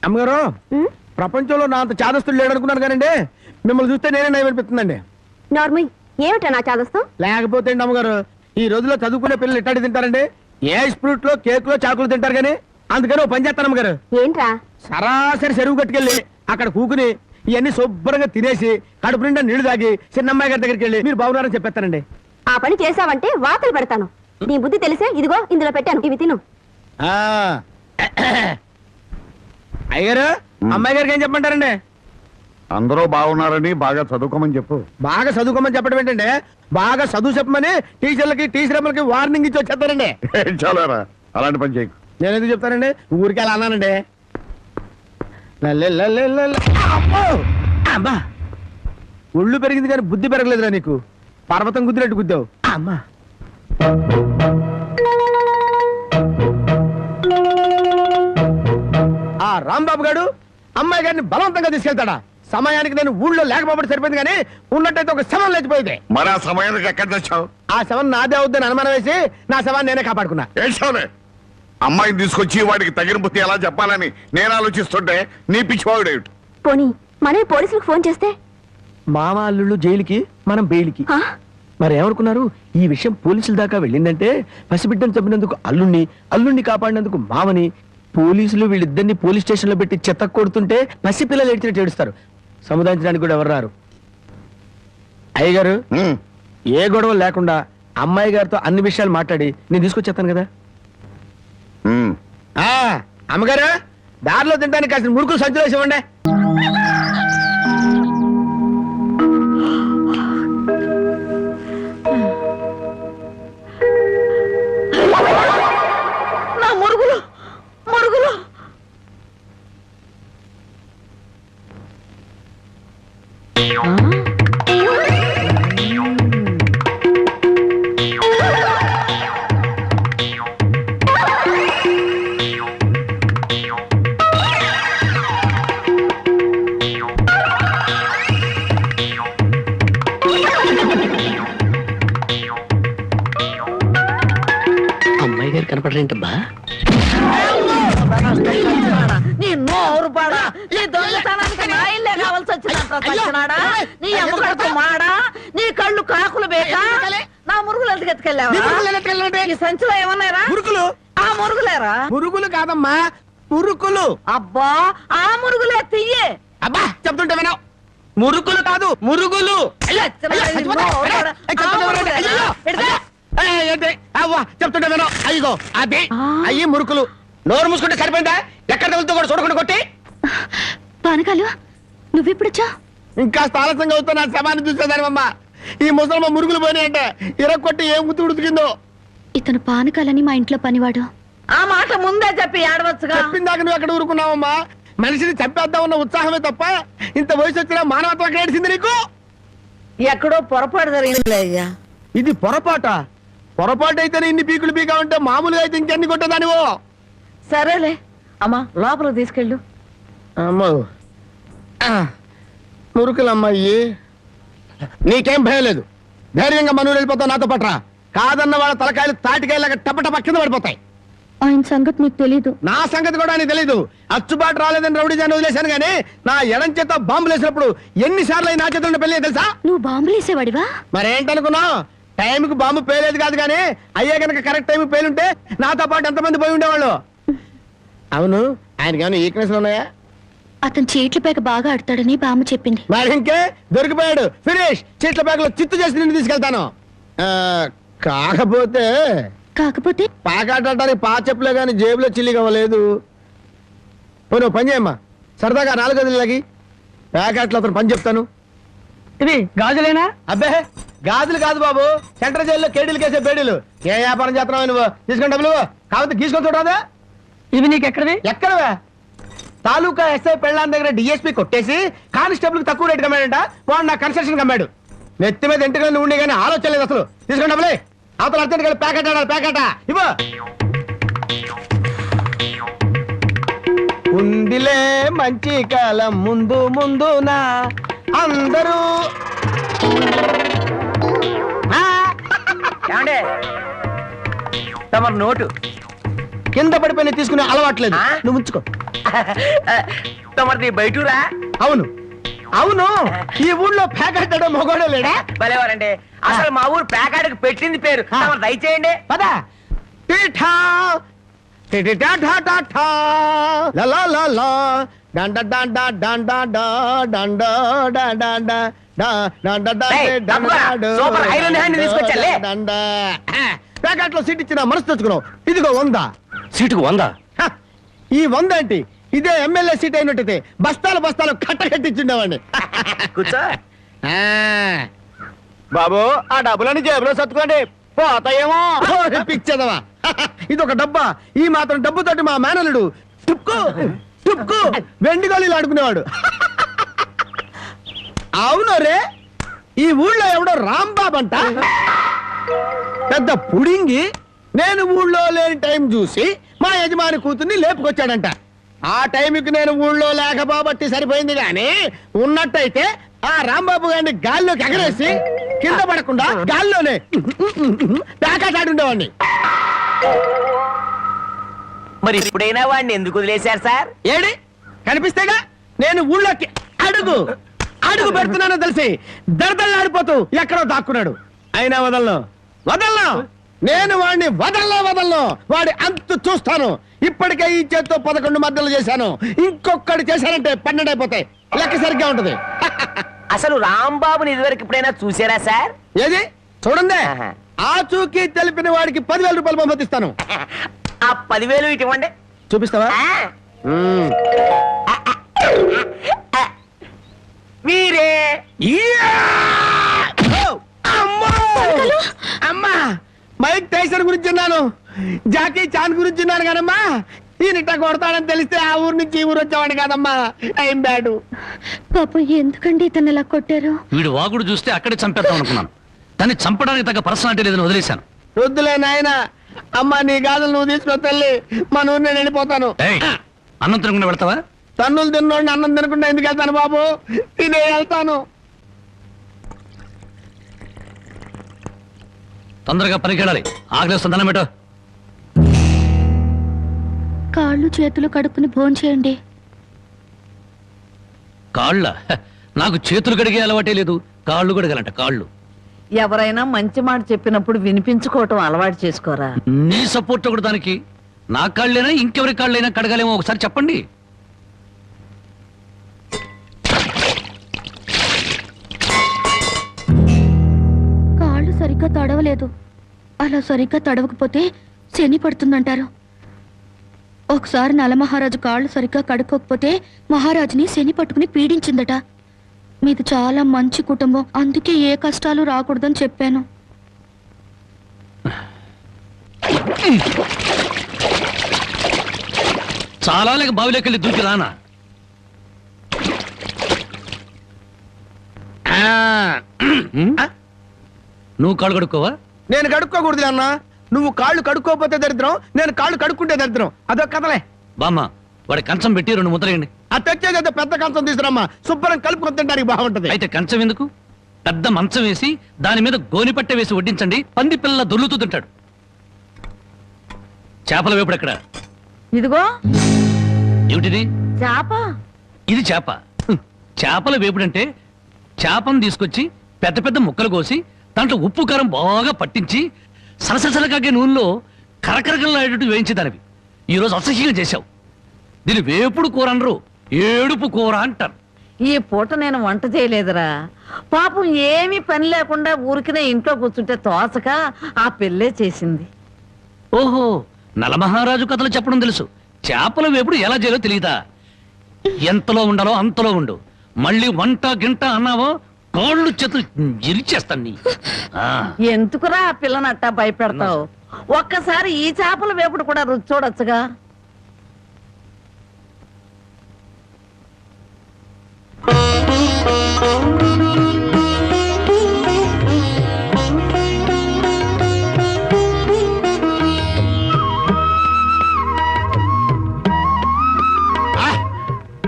అమ్మగారు ప్రపంచంలో నా అంత చాదస్తులు లేడనుకున్నాను కానండి మిమ్మల్ని చూస్తే నేనే నయం అనిపిస్తుందండి. నార్మల్ ఏమిటా నా చాదస్తం? లేకపోతే అండి అమ్మగారు, ఈ రోజుల్లో చదువుకునే పిల్లలు ఎట్టాడి తింటారండి? ఏ స్ప్రూట్ లో కేక్ లో చాకులు తింటారు కానీ, అందుకని ఓ పని చేస్తాను అమ్మగారు. ఏంట్రా? సరాసరి చెరువు కట్టుకెళ్ళి అక్కడ కూకుని ఇవన్నీ శుభ్రంగా తినేసి కడుపు నిండా నీళ్లు తాగి చిన్నమ్మాయి గారి దగ్గరికి వెళ్ళి మీరు బాగున్నారని చెప్పేస్తానండి. ఆ పని చేసావంటే వాతలు పెడతాను. నీ బుద్ధి తెలిసే ఇదిగో ఇందులో పెట్టాను, ఇవి తిను. అయ్యారు అమ్మాయి గారికి ఏం చెప్పమంటారండి? అందరూ బాగున్నారని బాగా చదువుకోమని చెప్పు. బాగా చదువుకోమని చెప్పడం ఏంటంటే, బాగా చదువు చెప్పమని టీచర్లకి టీచర్లకి వార్నింగ్ ఇచ్చి వచ్చేస్తారండి. చాలారా అలాంటి పని చేయకు. నేను ఎందుకు చెప్తానండి, ఊరికి అలా అన్నానండి. అమ్మా ఒళ్ళు పెరిగింది కానీ బుద్ధి పెరగలేదురా నీకు. పర్వతం గుద్దినట్టు గుద్దావు. అమ్మా ఆ రాంబాబు గారు అమ్మాయి గారిని బలవంతంగా తీసుకెళ్తాడా? సమయానికి నేను ఊళ్ళో లేకపోతే సరిపోయింది కానీ ఉన్నట్టయితే ఒక శవం లేచిపోయింది. మరి ఆ సమయానికి ఎక్కడ తెచ్చావు? ఆ శవం నాదే అవుద్దని అనుమానం వేసి నా శవాన్ని నేనే కాపాడుకున్నా. ఏడ్చావులే. అమ్మాయిని తీసుకొచ్చి వాడికి తగిన బుద్ధి ఎలా చెప్పాలని నేను ఆలోచిస్తుంటే నీ పిచ్చివాడు. పోనీ మనమే పోలీసులకు ఫోన్ చేస్తే? మామ అల్లుళ్ళు జైలుకి, మనం బెయిల్కి. మరి ఏమనుకున్నారు? ఈ విషయం పోలీసుల దాకా వెళ్ళిందంటే పసిబిడ్డను చంపినందుకు అల్లుణ్ణి కాపాడినందుకు మామని, పోలీసులు వీళ్ళిద్దరిని పోలీస్ స్టేషన్ లో పెట్టి చెత్త కొడుతుంటే పసిపిల్లలు ఏడ్చినట్టు ఏడుస్తారు. సముదాయించడానికి కూడా ఎవరు రారు. అయ్యగారు ఏ గొడవ లేకుండా అమ్మాయి గారితో అన్ని విషయాలు మాట్లాడి నేను తీసుకొచ్చేస్తాను కదా. అమ్మగారు దారిలో తింటానికి కాసిన ముడుకులు సంచులు వేసి ఇవ్వండి. నా మురుగులు మురుగులు. అమ్మాయి గారు కనపడరేంటబ్బా? నీ నోరు పాడా, నీ దొంగతనానికి నా ఇల్లే కావాల్సి వచ్చినాడా? నీ అమ్మగడకు మాడా, నీ కళ్ళు కాకులు బేక. నా మురుగులు ఎందుకు ఎత్తుకెళ్ళావా? ఈ సంచిలో ఏమన్నారా? మురుకులు. ఆ మురుగులేరా? మురుగులు కాదమ్మా, మురుకులు. అబ్బా ఆ మురుగులే తియ్యే. అబ్బా చెప్తుంటే వినవు. మురుకులు కాదు మురుగులు. చెప్తుంటే వినవు. అయ్యో అదే అయ్యి మురుకులు. నోరు మూసుకుంటే సరిపోయిందా? ఎక్కడ తగులుతూ కూడా చూడకుండా కొట్టి. పానకాలు నువ్వెప్పుడొచ్చా? ఇంకా ఆలస్యంగా అవుతా నా శవాన్ని చూసేదానివమ్మా. ఈ ముసలమ్మ మురుగులు పోయినాయంటే ఇరగొట్టి ఏం గుర్తు ఉడికిందో. ఇతను పానకాలని మా ఇంట్లో పనివాడు. ఆ మాట ముందే చెప్పి ఆడవచ్చుగా. చెప్పిందాక నువ్వు ఎక్కడ ఊరుకున్నావమ్మా? మనిషిని చంపేద్దాం ఉన్న ఉత్సాహమే తప్ప ఇంత వయసు వచ్చినా మానవత్వం ఎక్కడ ఏడిసింది నీకు? ఎక్కడో పొరపాటు జరిగింది అయ్యా. ఇది పొరపాటు అయితేనే ఇన్ని పీకులు పీకా ఉంటే మామూలుగా అయితే ఇంకెన్ని కొట్టదానివో. సరేలే అమ్మా, లోపల తీసుకెళ్ళు. అమ్మో మురుకులమ్మాయి, నీకేం భయం లేదు. ధైర్యంగా మనూరు వెళ్ళిపోతావు నాతో పట్రా. కాదన్న వాళ్ళ తలకాయలు తాటికాయలాగా టపటప కింద పడిపోతాయి. ఆయన సంగతి నీకు తెలీదు. నా సంగతి కూడా నీకు తెలీదు. అచ్చుబాటు రాలేదని రౌడీ జాన్ వదిలేశాను గానీ నా ఎడం చేత బాంబులు వేసినప్పుడు ఎన్నిసార్లు నా చేతుల్లో పెళ్ళి తెలుసా? నువ్వు బాంబులు వేసేవాడివా? మరేంటనుకున్నావు? టైంకి బాంబు పేలేదు కాదు కానీ అయ్యే కనుక కరెక్ట్ టైంకి పేలుంటే నాతో పాటు ఎంతమంది పోయి ఉండేవాళ్ళు. అవును, ఆయనకి ఏమైనా ఈక్నెస్ ఉన్నాయా? అతను చీట్ల పేక బాగా ఆడతాడని బామ్మ చెప్పింది. మరి ఇంకే దొరికిపోయాడు. ఫినిష్. చీట్ల పేకలో చిత్తు చేసి నిన్ను తీసుకెళ్తాను. కాకపోతే పాకాటానికి పా చెప్పులే గాని జేబులో చిల్లి కావలేదు. పోను పని చేయమ్మా, సరదాగా 4 గదులకి ప్యాకెట్లో అతను పని చెప్తాను. ఇది గాజులేనా? అబ్బే గాజులు కాదు బాబు, సెంట్రల్ జైల్లో కేడీలు కేసే బేడీలు. ఏ వ్యాపారం చేస్తున్నావు నువ్వు? తీసుకుని డబ్బులు కాకపోతే గీసుకొని చూడరాదా? ఇవి నీకు ఎక్కడవి? ఎక్కడవే? తాలూకా ఎస్ఐ పెళ్ళాన్ దగ్గర డిఎస్పీ కొట్టేసి కానిస్టేబుల్ కు తక్కువ రేటు కమ్మాడంట. వాడు నా కన్స్ట్రక్షన్ కమ్మాడు. నెత్తి మీద ఇంటికి ఉండి కానీ ఆలోచన లేదు అసలు. తీసుకుని డబ్బులే. అవతల అర్జెంట్ కలిసి ప్యాకెట్ ఆడాలి. ప్యాకెట్ ఇవ్వ. ఉందిలే మంచి కాలం ముందు ముందునా అందరూ. తమరు నోటు కింద పడిపోయిన తీసుకునే అలవాట్లేదు. నువ్వు ఉంచుకో. తమది బయటూరా? అవును అవును, ఈ ఊళ్ళో పేకాటాడో మగోడో లేడా? భలేవారండి. అసలు మా ఊరు పేకాడికి పెట్టింది పేరు. తమరు దయచేయండి. పద. టీఠా, టిటిటా ఠా ఠా ఠా, లా లా లా లా, డండ డండ డండ డా, డండ డా డా డా, డా డండ డా ఏయ్, డండ తప్పుకోరా. డా, సూపర్ ఐరన్ హ్యాండ్ తీసుకొచ్చాలే. డండ. పేకాట్లో సీట్ ఇచ్చిన మనసు తెచ్చుకున్నావు. ఇదిగో 100. సీటుకు 100. హ, ఈ 100 ఏంటి? ఇదే ఎమ్మెల్యే సీట్ అయినట్టయితే బస్తాలు బస్తాలు కట్టకట్టించుండేవాడిని. కూర్చో. బాబు ఆ డబ్బులని జేబులో సర్దుకోండి, పోతాయేమో. పిచ్చదవా, ఇది ఒక డబ్బా. ఈ మాత్రం డబ్బుతోటి మా మేనలుడు టుక్కు టుక్కు వెండి గోళీలు ఆడుకునేవాడు. అవును రే, ఈ ఊళ్ళో ఎవడో రాంబాబు అంట, పెద్ద పుడింగి. నేను ఊళ్ళో లేని టైం చూసి మా యజమాని కూతుర్ని లేపుకొచ్చాడంట. ఆ టైంకి నేను ఊళ్ళో లేకపోబట్టి సరిపోయింది గాని, ఉన్నట్టయితే ఆ రాంబాబు గారిని గాల్లోకి ఎగరేసి కింద పడకుండా గాల్లోనే పేకాటాడుండేవాడిని. మరి ఇప్పుడైనా వాడిని ఎందుకు వదిలేశారు సార్? ఏడి కనిపిస్తేగా నేను ఊళ్ళోకి అడుగు అడుగు పెడుతున్నానో తెలిసి దడదళ్ళాడిపోతూ ఎక్కడో దాక్కున్నాడు. అయినా వదలను వదలను, నేను వాడిని వదలను. వాడి అంతు చూస్తాను. ఇప్పటికే ఈ చేత్తో 11 మద్దలు చేశాను. ఇంకొకటి చేశానంటే 12 అయిపోతాయి. లెక్క సరిగ్గా ఉంటది. అసలు రాంబాబుని ఇదివరకు ఎప్పుడైనా చూసారా సార్? ఏది చూడండి, ఆహా. ఆ చూకి తెలిపిన వాడికి 10,000 రూపాయలు పంపిస్తాను. ఆ 10,000 ఇటు ఇవ్వండి. చూపిస్తావా? మీరే. అమ్మా, మైక్ టైసన్ గురించి విన్నాను, జాకీ చాన్ గురించి విన్నాను కానమ్మా, ఈయనిట్ట కొడతాడని తెలిస్తే ఆ ఊరు నుంచి ఈ ఊరు వచ్చేవాడు కాదమ్మా. Time bad. పాపం ఎందుకండి ఇతను ఇలా కొట్టారు? వీడు వాగుడు చూస్తే అక్కడే చంపేద్దాం అనుకున్నాను, కానీ చంపడానికి తగ్గ పర్సనాలిటీ లేదని వదిలేశాను. వద్దులే నాయన, అమ్మా నీ గాజులు నువ్వు తీసుకుని తల్లి, మా ఊరు నేను వెళ్ళిపోతాను. ఏయ్, అన్నం తినకుండా వెళ్తావా? తన్నులు తిన్నోడిని అన్నం తినకుండా ఎందుకు వెళ్తాను బాబు? తినే వెళ్తాను. తొందరగా పనికి వెళ్ళాలి. ఆకలిస్తుంది, అన్నం పెట్టు. కాళ్ళు చేతులు కడుక్కుని భోంచేయండి. కాళ్ళ? నాకు చేతులు కడిగే అలవాటే లేదు, కాళ్ళు కడగాలంట. కాళ్ళు ఎవరైనా మంచి మాట చెప్పినప్పుడు వినిపించుకోవటం అలవాటు చేసుకోరా. నీ సపోర్ట్ ఒకటి దానికి. నా కాళ్ళైనా ఇంకెవరి కాళ్ళైనా కడగాలేమో ఒకసారి చెప్పండి. కాళ్ళు సరిగ్గా తడవలేదు. అలా సరిగ్గా తడవకపోతే శని పడుతుందంటారు. ఒకసారి నలమహారాజు కాళ్ళు సరిగ్గా కడుక్కోకపోతే మహారాజుని శని పట్టుకుని పీడించిందట. మీది చాలా మంచి కుటుంబం, అందుకే ఏ కష్టాలు రాకూడదని చెప్పాను. చాలా లేక బావిలోకి దూకి రానా? నువ్వు కాళ్ళు కడుక్కోవా? నేను కడుక్కోకూడదు అన్న. నువ్వు కాళ్ళు కడుక్కోపోతే దరిద్రం, నేను కాళ్ళు కడుక్కుంటే దరిద్రం. అదొక కథలే. బామ్మ, వాడి కంచం పెట్టి 2 ముద్రయండి. ఆ తెచ్చేదైతే పెద్ద కంచం తీసుకురమ్మా, శుభ్రం కలుపుకొని తింటానికి బాగుంటది. అయితే కంచం ఎందుకు, పెద్ద మంచం వేసి దాని మీద గోనిపట్ట వేసి వడ్డించండి. పంది పిల్ల దొర్లుతూ తింటాడు. చేపల వేపుడు ఎక్కడ? ఇదిగో ఏమిటిది? చేప. ఇది చేప. చేపల వేపుడంటే చేపను తీసుకొచ్చి పెద్ద పెద్ద ముక్కలు కోసి దాంట్లో ఉప్పు కారం బాగా పట్టించి సలసలకాగే నూనెలో కరకరకలాడేటట్టు వేయించేదానివి. ఈరోజు అసహ్యంగా చేశావు. దీని వేపుడు కూర అనరు, ఏడుపు కూర అంటారు. ఈ పూట నేను వంట చేయలేదురా. పాపం ఏమీ పని లేకుండా ఊరికినే ఇంట్లో కూర్చుంటే తోసక ఆ పెళ్ళే చేసింది. ఓహో, నలమహారాజు కథలు చెప్పడం తెలుసు, చేపల వేపుడు ఎలా చేయాలో తెలియదా? ఎంతలో ఉండాలో అంతలో ఉండు. మళ్ళీ వంట గింట అన్నావో కాళ్ళు చేతులు ఇరిచేస్తాను నీ. ఎందుకురా ఆ పిల్లని అట్టా భయపెడతావు? ఒక్కసారి ఈ చేపల వేపుడు కూడా రుచి చూడొచ్చుగా.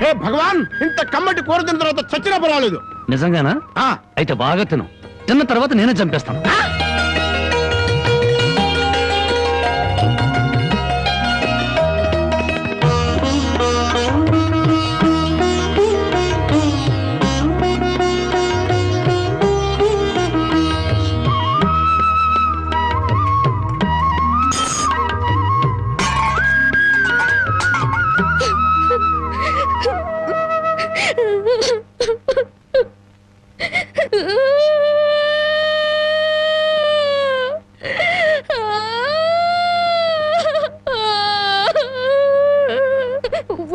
హే భగవాన్, ఇంత కమ్మటి కూర తిన్న తర్వాత చచ్చినా పర్వాలేదు. నిజంగానా? అయితే బాగా తిను. తిన్న తర్వాత నేనే చంపేస్తాను.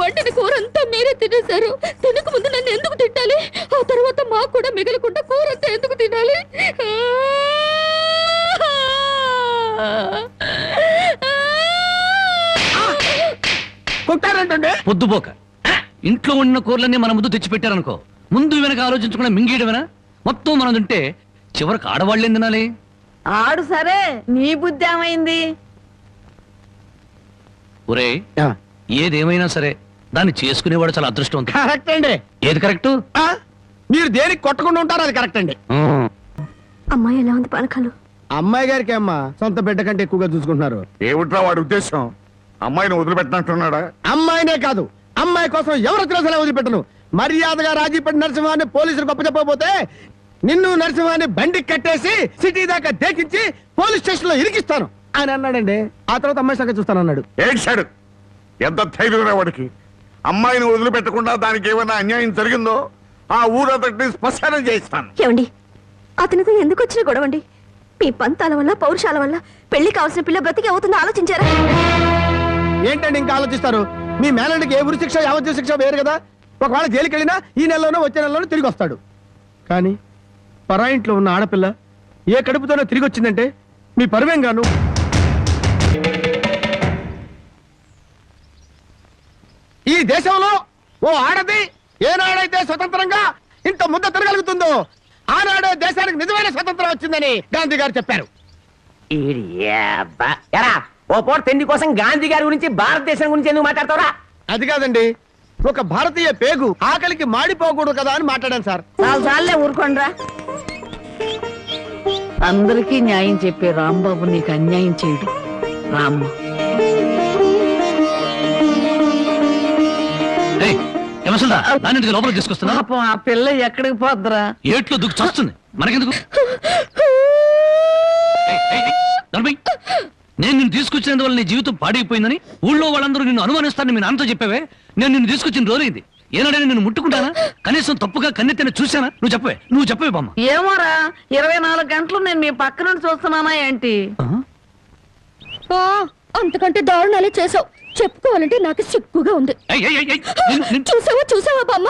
వండిన కూర అంతా మీరే తినేశారు. తినక ముందు నన్ను ఎందుకు తిట్టాలి? ఆ తర్వాత మాకు కూడా మిగలకుండా కూర అంతా ఎందుకు తినాలి? కొట్టారంటే పొద్దుపోక ఇంట్లో ఉన్న కూరలన్నీ మన ముందు తెచ్చిపెట్టారనుకో, ముందు వెనక ఆలోచించకుండా మింగేయడమేనా? మొత్తం మనం తింటే చివరికి ఆడవాళ్ళేం తినాలి? ఆడు సరే, నీ బుద్ధి ఏమైంది? ఒరే, ఏదేమైనా సరే దాన్ని చేసుకునేవాడు చాలా అదృష్టవంతుడు. కరెక్ట్ అండి. ఏది కరెక్ట్? మీరు దేనికి కొట్టకుండా ఉంటారో అది కరెక్ట్ అండి. అమ్మాయి ఎలా ఉంది పానకాలు? అమ్మాయి గారికి అమ్మా సొంత బిడ్డ కంటే ఎక్కువగా చూసుకుంటున్నారు. ఏమిట్రా వాడి ఉద్దేశం? అమ్మాయిని వదిలిపెట్టినట్టున్నాడా? అమ్మాయినే కాదు, అమ్మాయి కోసం ఎవరు వచ్చినా సరే వదిలిపెట్టను. మర్యాదగా రాజీపేట నరసింహాన్ని పోలీసులకు అప్పచెప్పకపోతే నిన్ను నరసింహాన్ని బండికి కట్టేసి సిటీ దాకా దేకించి పోలీస్ స్టేషన్ లో ఇరికిస్తాను అని అన్నాడండి. ఆ తర్వాత అమ్మాయి సంగతి చూస్తానన్నాడు. ఏడ్చాడు. ఎంత ధైర్యం వాడికి! అమ్మాయిని వదిలిపెట్టకుండా దానికి ఏమైనా అన్యాయం జరిగిందో ఆ ఊరంతటిని శ్మశానం చేయిస్తాను. ఏమండి, అతనితో ఎందుకు వచ్చిన గొడవండి? మీ పంతాల వల్ల పౌరుషాల వల్ల పెళ్లి కావాల్సిన పిల్ల బ్రతికి అవుతుందో ఆలోచించారా? ఏంటండి ఇంకా ఆలోచిస్తారు? మీ మేనడికి ఏ ఉరి శిక్ష యావజ్జీవ శిక్ష వేరు కదా. ఒకవేళ జైలుకి వెళ్ళినా ఈ నెలలోనో వచ్చే నెలలోనో తిరిగి వస్తాడు. కానీ పరాయింట్లో ఉన్న ఆడపిల్ల ఏ కడుపుతోనో తిరిగి వచ్చిందంటే మీ పరువేం గాను. ఈ దేశంలో ఓ ఆడది ఏనాడైతే స్వతంత్రంగా ఇంత ముద్ద తిరగలుగుతుందో ఆనాడే దేశానికి నిజమైన స్వతంత్రం వచ్చిందని గాంధీ గారు చెప్పారు. ఎరా ఓ పూట తిండి కోసం గాంధీ గారి గురించి భారతదేశం గురించి ఎందుకు మాట్లాడతావురా? అది కాదండి, ఒక భారతీయ పేగు ఆకలికి మాడిపోకూడదు కదా అని మాట్లాడాను సార్. చాలే ఊరుకోండ్రా. అందరికీ న్యాయం చెప్పే రాంబాబు నీకు అన్యాయం చేయడు. రామ్మ దాన్ని లోపల తీసుకొస్తున్నా. పాపం ఆ పిల్ల ఎక్కడికి పోద్దురా? ఏట్లో దుక్కు చస్తుంది, మనకెందుకు? నేను నిన్ను తీసుకొచ్చినందువల్ల నీ జీవితం పాడైపోయిందని ఊళ్ళో వాళ్ళందరూ నిన్ను అనుమానిస్తారని మీ నాన్నతో చెప్పావే. నేను నిన్ను తీసుకొచ్చిన రోజైంది. ఏనాడైనా నిన్ను ముట్టుకుంటానా? కనీసం తప్పుగా కన్నెత్తిన చూసానా? నువ్వు చెప్పవే బామ్మ. ఏమోరా, 24 గంటలు నేను మీ పక్క నుండి చూస్తున్నానా ఏంటి? అంతకంటే దారుణాలే చేసావు. చెప్పుకోవాలంటే నాకు సిగ్గుగా ఉంది. చూసావా బామ్మ?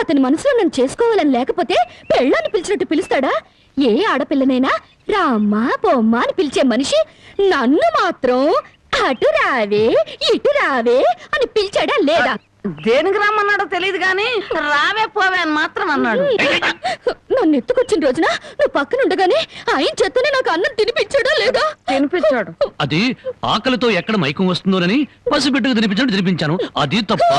అతని మనసులో నన్ను చేసుకోవాలని లేకపోతే పెళ్ళాన్ని పిలిచినట్టు పిలుస్తాడా? ఏ ఆడపిల్లనైనా రామ్మా బొమ్మ అని పిలిచే మనిషి నన్ను మాత్రం అటు రావే ఇటు రావే అని పిలిచాడా లేదా? దేనికి రమ్మన్నాడో తెలియదు గాని రావే పోవే అని మాత్రం అన్నాడు. నన్ను ఎత్తుకొచ్చిన రోజున నువ్వు పక్కన ఉండగానే ఆయన చేతనే నాకు అన్నం తినిపించాడా లేదా? తినిపించాడు. అది ఆకలితో ఎక్కడ మైకం వస్తుందోనని పసిబిడ్డకు తినిపించాను. అది తప్ప?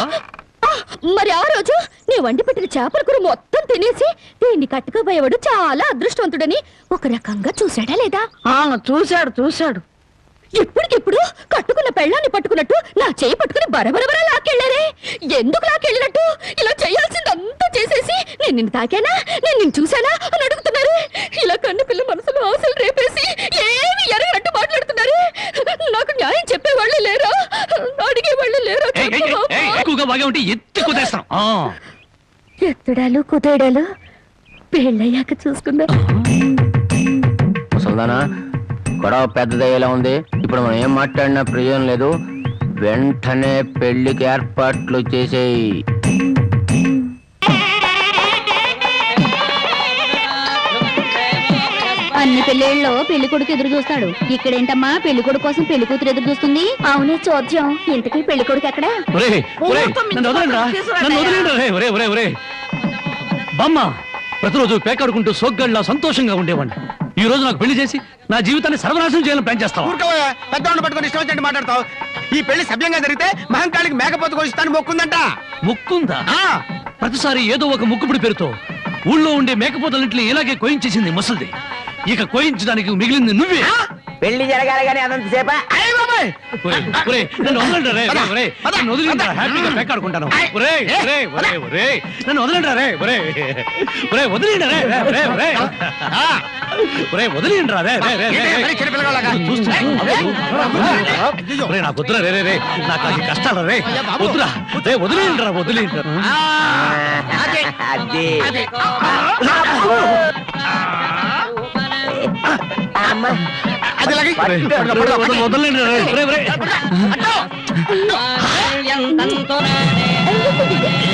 మరి ఆ రోజు నీ వండి పెట్టిన చేపల కూర మొత్తం తినేసి దీన్ని కట్టుకోబోయేవాడు చాలా అదృష్టవంతుడని ఒక రకంగా చూశాడా లేదా? చూశాడు. ఇప్పటికిప్పుడు కట్టుకున్న పెళ్ళాన్ని పట్టుకున్నట్టు నా చేయి పట్టుకుని బరబరబరా లాక్కెళ్ళారే. ఎందుకు లాక్కెళ్ళినట్టు? ఇలా చేయాల్సిందంతా చేసేసి నేను నిన్ను తాకానా, నేను నిన్ను చూశానా అని అడుగుతున్నారు. ఇలా కన్ను పిల్ల మనసులో ఆశలు రేపేసి ఏమి ఎరగనట్టు మాట్లాడుతున్నారు. నాకు న్యాయం చెప్పేవాళ్ళు లేరా? అడిగేవాళ్ళు లేరా? ఎత్తుడాలు కుదేడాలు పెళ్ళయ్యాక చూసుకున్నా. ముసల్దానా, గొడవ పెద్దదయ్యేలా ఉంది. ఇప్పుడు మనం ఏం మాట్లాడినా ప్రయోజనం లేదు. వెంటనే పెళ్లికి ఏర్పాట్లు చేసేయి. అన్ని పెళ్ళిళ్ళలో పెళ్లి కొడుకు ఎదురు చూస్తాడు. ఇక్కడేంటమ్మా పెళ్లి కొడుకు కోసం పెళ్లి కూతురు ఎదురు చూస్తుంది? అవునే చోద్యం. ఇంతకీ పెళ్లి కొడుకు ఎక్కడ? బామ్మ, ప్రతిరోజు పేకాడుకుంటూ సోగ్గాళ్ళ సంతోషంగా ఉండేవాడిని. ఈ రోజు నాకు పెళ్లి చేసి నా జీవితాన్ని సర్వనాశనం చేయాలని ప్లాన్ చేస్తావు. పెద్దవాళ్ళు పట్టుకొని ఇష్టం వచ్చినట్టు మాట్లాడతావు. ఈ పెళ్లి సభ్యంగా జరిగితే మహంకాళికి మేకపోతు కొనిస్తాను మొక్కుందంట. ముక్కుందా? ప్రతిసారి ఏదో ఒక ముక్కుపుడి పేరుతో ఊళ్ళో ఉండే మేకపోతలన్నింటినీ ఇలాగే కోయించేసింది ముసలిది. ఇక కోయించడానికి మిగిలింది నువ్వే. పెళ్లి జరగాలి కానీ అదంతసేపా? నన్ను వదలండి రే, నన్ను వదిలిండ్రా, హ్యాపీగా పేకాడుకుంటాను. నన్ను వదలండి రే, వదిలిండ్రా నాకు వద్దురా రే, నాకు అది కష్టాలు రే, వద్దురా రే, వదిలిండ్రా. వదలండి రే. ఏం చేస్తుంది?